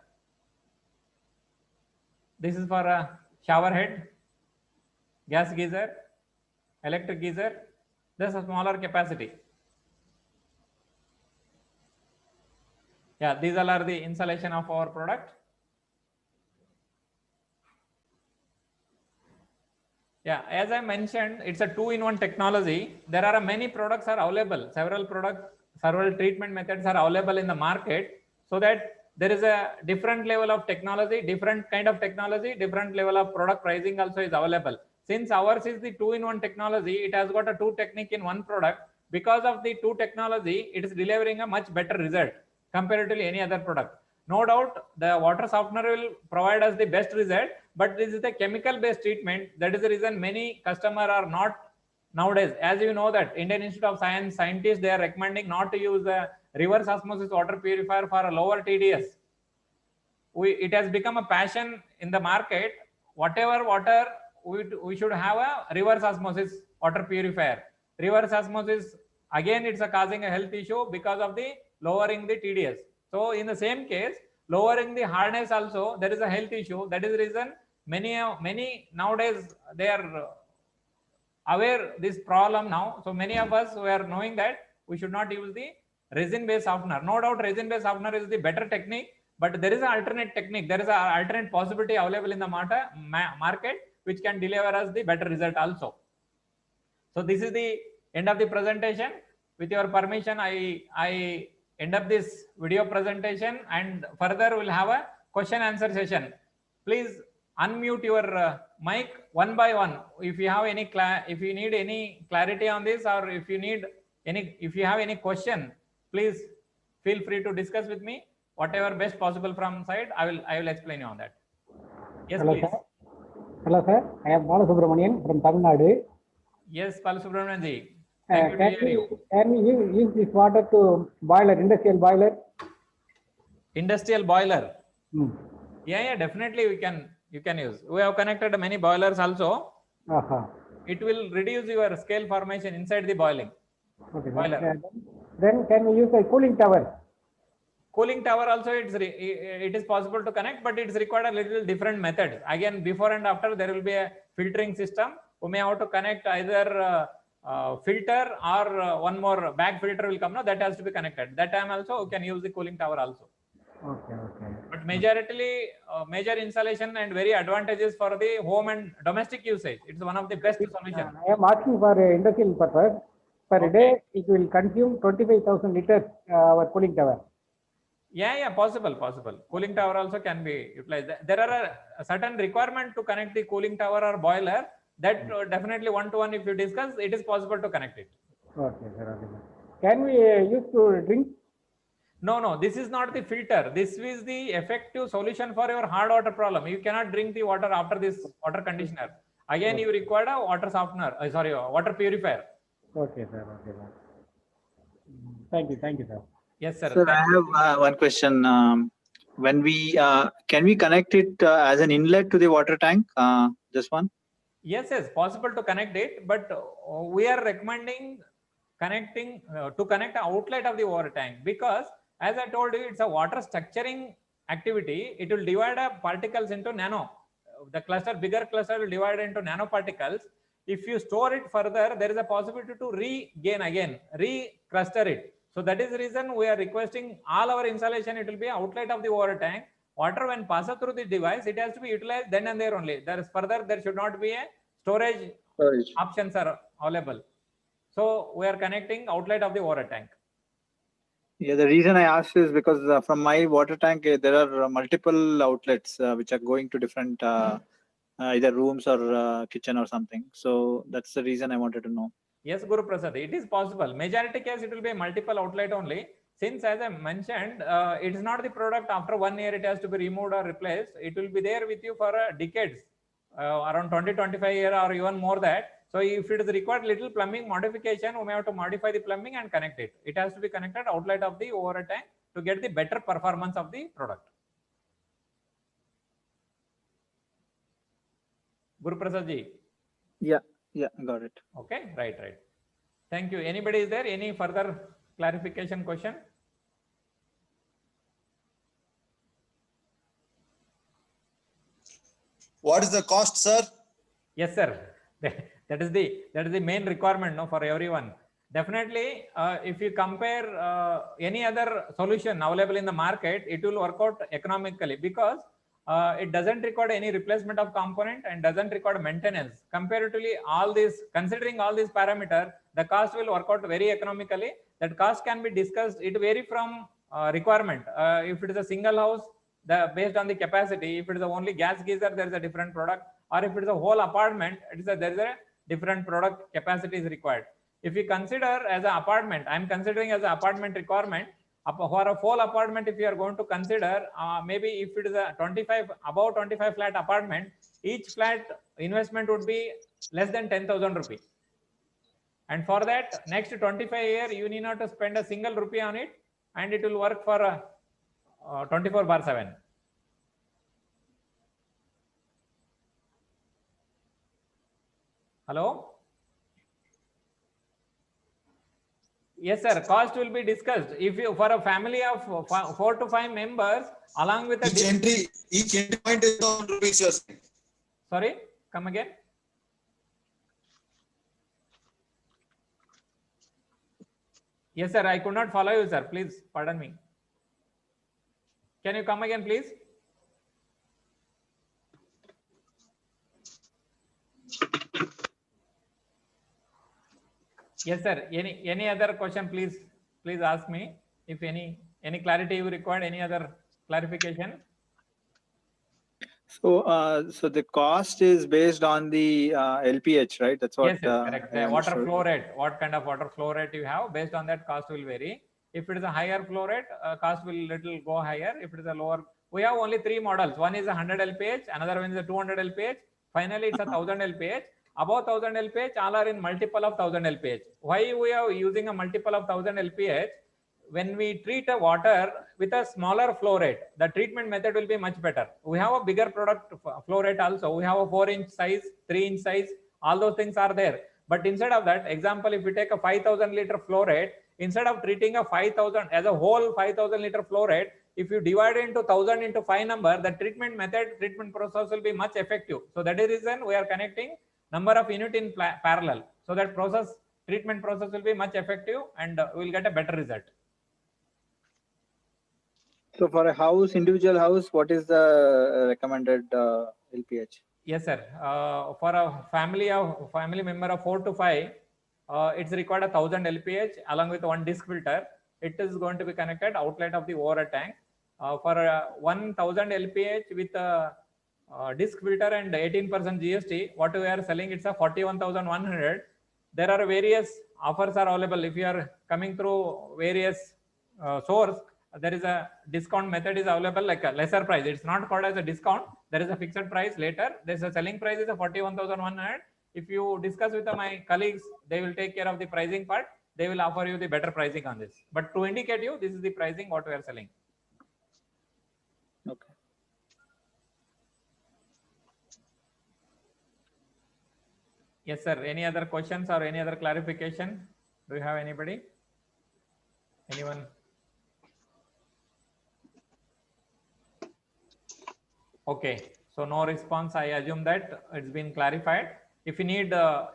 This is for a shower head, gas geyser, electric geyser. This is a smaller capacity. Yeah, these all are the installation of our product. Yeah, as I mentioned, it's a two-in-one technology. There are many products are available. Several treatment methods are available in the market, so that there is a different level of technology, different kind of technology, different level of product pricing also is available. Since ours is the two-in-one technology, it has got a two technique in one product. Because of the two technology, it is delivering a much better result comparatively any other product. No doubt, the water softener will provide us the best result, but this is the chemical-based treatment. That is the reason many customers are not nowadays. As you know that Indian Institute of Science scientists, they are recommending not to use the reverse osmosis water purifier for a lower TDS. It has become a passion in the market. Whatever water, we should have a reverse osmosis water purifier. Reverse osmosis, again, it's causing a health issue because of the lowering the TDS. So in the same case, lowering the hardness also, there is a health issue. That is the reason many nowadays they are aware this problem now. So many of us we are knowing that we should not use the resin-based softener. No doubt, resin-based softener is the better technique, but there is an alternate technique. There is an alternate possibility available in the market which can deliver us the better result also. So this is the end of the presentation. With your permission, I end up this video presentation, and further we'll have a question answer session. Please unmute your mic one by one. If you have any if you need any clarity on this, or if you have any question, please feel free to discuss with me. Whatever best possible from side, I will explain you on that. Yes, hello, please. Sir. Hello, sir. I am Balasubramanian from Tamil Nadu. Yes, Balasubramanian ji. Thank you to hear you. Can we use this water to boiler, industrial boiler? Industrial boiler. Hmm. Yeah, definitely you can use. We have connected many boilers also. Uh-huh. It will reduce your scale formation inside the boiling. Okay, Boiler. then can we use a cooling tower? Cooling tower also it is possible to connect, but it's required a little different method. Again, before and after there will be a filtering system. We may have to connect either filter or one more back filter will come. No, that has to be connected. That time also we can use the cooling tower also. Okay. But major installation and very advantages for the home and domestic usage. It's one of the best solution. I am asking for industrial purpose. Per day, it will consume 25,000 liters our cooling tower. Yeah, possible. Cooling tower also can be utilized. There are a certain requirement to connect the cooling tower or boiler. That definitely one-to-one, if you discuss, it is possible to connect it. Okay, sir. Can we use to drink? No, this is not the filter. This is the effective solution for your hard water problem. You cannot drink the water after this water conditioner. Again, you require a water softener. Water purifier. Okay, sir. Thank you, sir. Yes, sir. Sir, I have one question. When we can we connect it as an inlet to the water tank? This one? Yes, possible to connect it, but we are recommending connecting to connect the outlet of the water tank, because as I told you, it's a water structuring activity. It will divide up particles into nano. The bigger cluster will divide into nanoparticles. If you store it further, there is a possibility to recluster it. So that is the reason we are requesting all our installation, it will be outlet of the water tank. Water when passes through the device, it has to be utilized then and there only. There should not be a storage options are available. So we are connecting outlet of the water tank. Yeah, the reason I asked is because from my water tank, there are multiple outlets which are going to different either rooms or kitchen or something. So that's the reason I wanted to know. Yes, Guru Prasad, it is possible. Majority case, it will be multiple outlet only. Since, as I mentioned, it is not the product after 1 year, it has to be removed or replaced. It will be there with you for decades, around 20-25 years or even more that. So if it is required little plumbing modification, we may have to modify the plumbing and connect it. It has to be connected outlet of the water tank to get the better performance of the product. Guru Prasad ji. Yeah, got it. Okay, right. Thank you. Anybody is there? Any further clarification question? What is the cost, sir? Yes, sir. That is the main requirement, no, for everyone. Definitely, if you compare any other solution available in the market, it will work out economically, because it doesn't require any replacement of component and doesn't require maintenance. Comparatively, considering all these parameters, the cost will work out very economically. That cost can be discussed. It vary from requirement. If it is a single house, based on the capacity. If it is only gas geyser, there is a different product. Or if it is a whole apartment, there is a different product capacity is required. If you consider as an apartment, I am considering as an apartment requirement. For a whole apartment, if you are going to consider, maybe if it is a above 25 flat apartment, each flat investment would be less than 10,000 rupees. And for that, next 25 years, you need not to spend a single rupee on it, and it will work for 24/7. Hello? Yes, sir. Cost will be discussed. If you, for a family of 4 to 5 members, along with each entry point is 1,000 rupees, you're saying. Sorry, come again. Yes, sir. I could not follow you, sir. Please pardon me. Can you come again, please? Yes, sir. Any other question, please ask me. If any clarity you require, any other clarification. So, so the cost is based on the LPH, right? That's what. Yes, correct. The water flow rate, what kind of water flow rate you have, based on that cost will vary. If it is a higher flow rate, cost will little go higher. If it is a lower, we have only 3 models. One is a 100 LPH, another one is a 200 LPH. Finally, it's a 1000 LPH. above 1000 LPH, all are in multiple of 1000 LPH. Why we are using a multiple of 1000 LPH? When we treat a water with a smaller flow rate, the treatment method will be much better. We have a bigger product flow rate also. We have a 4-inch size, 3-inch size, all those things are there. But instead of that, example, if we take a 5000 liter flow rate, instead of treating a 5000 as a whole 5000 liter flow rate, if you divide it into 1000 into 5 number, the treatment method, treatment process will be much effective. So that is the reason we are connecting number of unit in parallel. So that process, treatment process will be much effective and we will get a better result. So for a house, individual house, what is the recommended LPH? Yes, sir. For a family member of 4 to 5, it's required 1000 LPH along with one disc filter. It is going to be connected outlet of the overhead tank. For 1000 LPH with a disc filter and 18% GST, what we are selling, it's a 41,100. There are various offers are available. If you are coming through various source, there is a discount method is available, like a lesser price. It's not called as a discount. There is a fixed price later. There's a selling price is a 41,100. If you discuss with my colleagues, they will take care of the pricing part. They will offer you the better pricing on this. But to indicate you, this is the pricing what we are selling. Okay. Yes, sir. Any other questions or any other clarification? Do you have anybody? Anyone? Okay. So no response. I assume that it's been clarified. If you need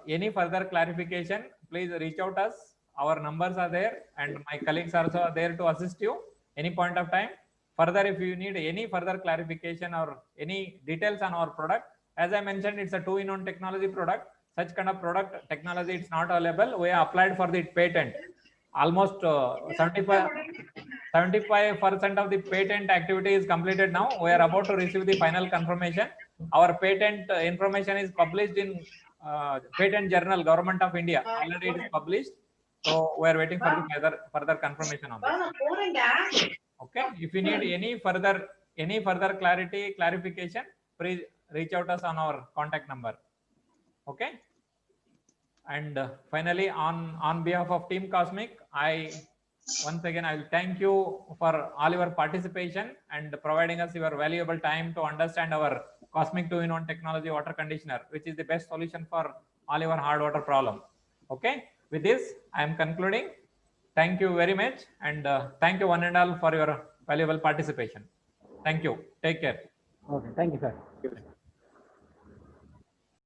any further clarification, please reach out us. Our numbers are there and my colleagues also are there to assist you any point of time. Further, if you need any further clarification or any details on our product, as I mentioned, it's a 2-in-1 technology product. Such kind of product technology, it's not available. We have applied for the patent. Almost 75% of the patent activity is completed now. We are about to receive the final confirmation. Our patent information is published in Patent Journal, Government of India. Already it is published. So we are waiting for the further confirmation on this. Okay. If you need any further clarification, please reach out us on our contact number. Okay. And finally, on behalf of Team Cosmic, once again, I will thank you for all your participation and providing us your valuable time to understand our Cosmic 2-in-1 technology water conditioner, which is the best solution for all your hard water problem. Okay. With this, I am concluding. Thank you very much. And thank you one and all for your valuable participation. Thank you. Take care. Okay, thank you, sir.